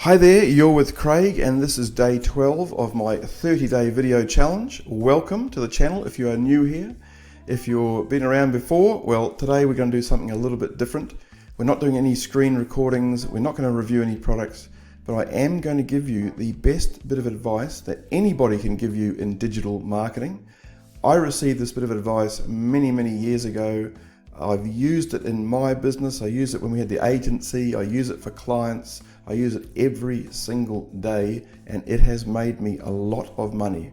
Hi there, you're with Craig and this is day 12 of my 30-day video challenge. Welcome to the channel if you are new here. If you've been around before, well, today we're going to do something a little bit different. We're not doing any screen recordings, we're not going to review any products, but I am going to give you the best bit of advice that anybody can give you in digital marketing. I received this bit of advice many years ago. I've used it in my business, I used it when we had the agency, I use it for clients, I use it every single day, and it has made me a lot of money.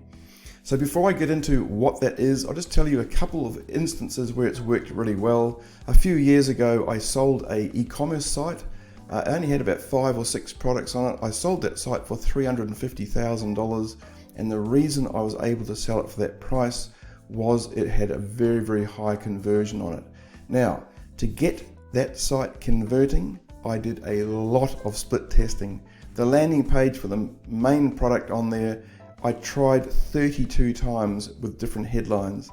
So before I get into what that is, I'll just tell you a couple of instances where it's worked really well. A few years ago, I sold an e-commerce site. I only had about 5 or 6 products on it. I sold that site for $350,000, and the reason I was able to sell it for that price was it had a very high conversion on it. Now, to get that site converting, I did a lot of split testing. The landing page for the main product on there, I tried 32 times with different headlines.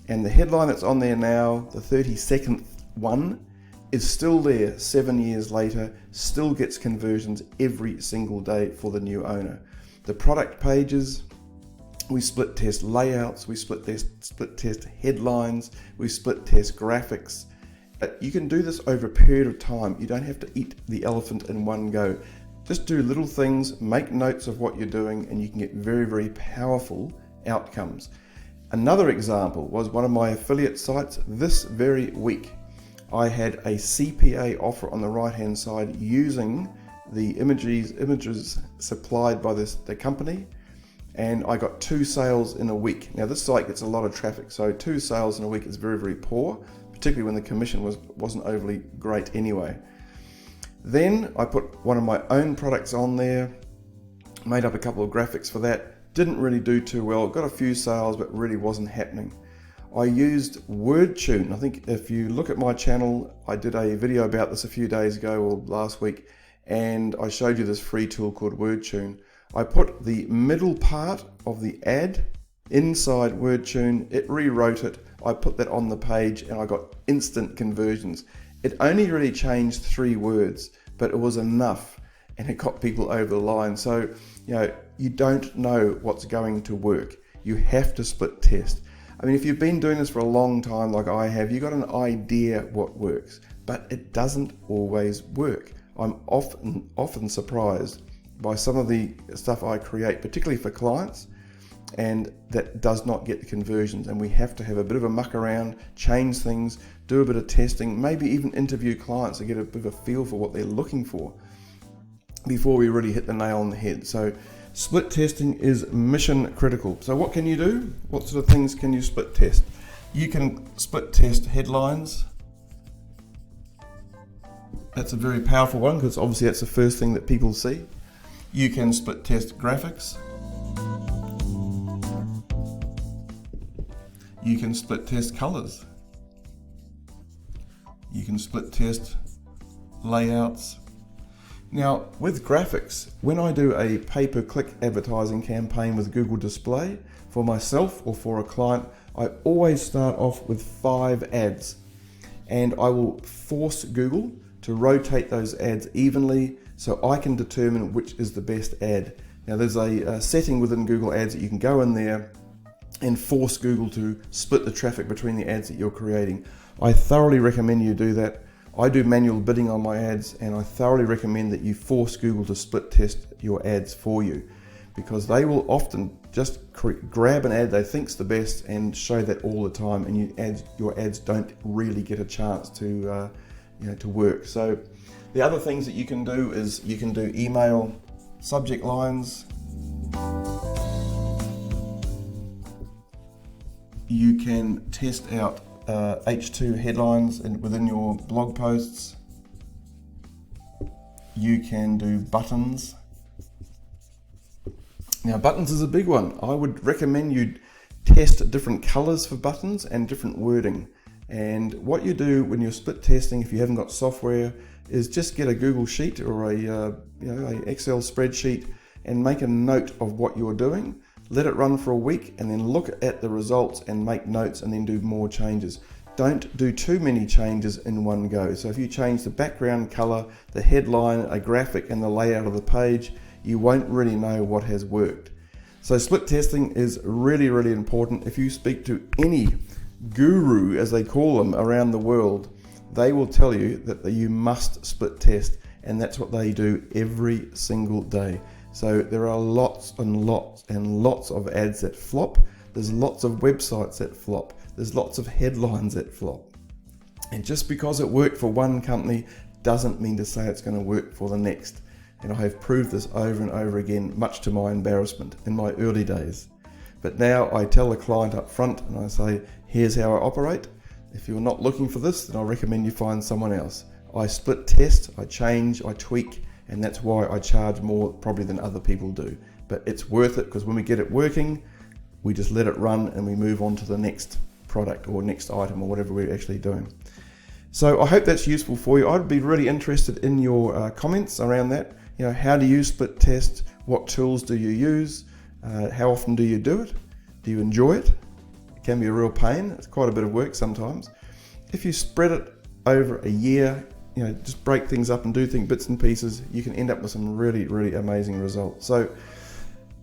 And the headline that's on there now, the 32nd one, is still there 7 years later, still gets conversions every single day for the new owner. The product pages, we split test layouts, we split test headlines, we split test graphics. You can do this over a period of time. You don't have to eat the elephant in one go. Just do little things, make notes of what you're doing, and you can get very powerful outcomes. Another example was one of my affiliate sites this very week. I had a CPA offer on the right hand side using the images supplied by the company, and I got 2 sales in a week. Now this site gets a lot of traffic, so 2 sales in a week is very poor, particularly when the commission wasn't overly great anyway. Then I put one of my own products on there, made up a couple of graphics for that, didn't really do too well, got a few sales but really wasn't happening. I used WordTune. I think if you look at my channel, I did a video about this a few days ago or last week, and I showed you this free tool called WordTune. I put the middle part of the ad inside WordTune, it rewrote it, I put that on the page and I got instant conversions. It only really changed 3 words, but it was enough and it got people over the line. So, you don't know what's going to work. You have to split test. I mean, if you've been doing this for a long time like I have, you've got an idea what works, but it doesn't always work. I'm often surprised by some of the stuff I create, particularly for clients, and that does not get the conversions, and we have to have a bit of a muck around, change things, do a bit of testing, maybe even interview clients to get a bit of a feel for what they're looking for before we really hit the nail on the head. So split testing is mission critical. So what can you do? What sort of things can you split test? You can split test headlines. That's a very powerful one because obviously that's the first thing that people see. You can split test graphics. You can split test colors. You can split test layouts. Now with graphics, when I do a pay-per-click advertising campaign with Google Display for myself or for a client, I always start off with 5 ads, and I will force Google to rotate those ads evenly so I can determine which is the best ad. Now there's a setting within Google Ads that you can go in there and force Google to split the traffic between the ads that you're creating. I thoroughly recommend you do that. I do manual bidding on my ads, and I thoroughly recommend that you force Google to split test your ads for you, because they will often just grab an ad they think's the best and show that all the time, and your ads don't really get a chance to work. So the other things that you can do is you can do email subject lines. You can test out H2 headlines within your blog posts. You can do buttons. Now buttons is a big one. I would recommend you test different colors for buttons and different wording. And what you do when you're split testing, if you haven't got software, is just get a Google Sheet or a Excel spreadsheet and make a note of what you're doing. Let it run for a week and then look at the results and make notes and then do more changes. Don't do too many changes in one go. So if you change the background color, the headline, a graphic, and the layout of the page, you won't really know what has worked. So split testing is really, really important. If you speak to any guru, as they call them, around the world, they will tell you that you must split test, and that's what they do every single day. So there are lots and lots and lots of ads that flop. There's lots of websites that flop. There's lots of headlines that flop. And just because it worked for one company doesn't mean to say it's going to work for the next. And I have proved this over and over again, much to my embarrassment in my early days. But now I tell the client up front and I say, here's how I operate. If you're not looking for this, then I recommend you find someone else. I split test, I change, I tweak, and that's why I charge more probably than other people do. But it's worth it, because when we get it working, we just let it run and we move on to the next product or next item or whatever we're actually doing. So I hope that's useful for you. I'd be really interested in your comments around that. You know, how do you split test? What tools do you use? How often do you do it? Do you enjoy it? It can be a real pain. It's quite a bit of work sometimes. If you spread it over a year, you know, just break things up and do things bits and pieces, you can end up with some really, really amazing results. So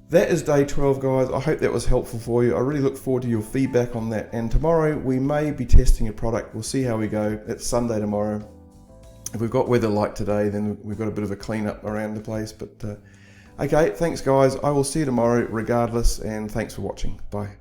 that is day 12, guys. I hope that was helpful for you. I really look forward to your feedback on that. And tomorrow we may be testing a product. We'll see how we go. It's Sunday tomorrow. If we've got weather like today, then we've got a bit of a cleanup around the place. But okay, thanks guys. I will see you tomorrow regardless, and thanks for watching. Bye.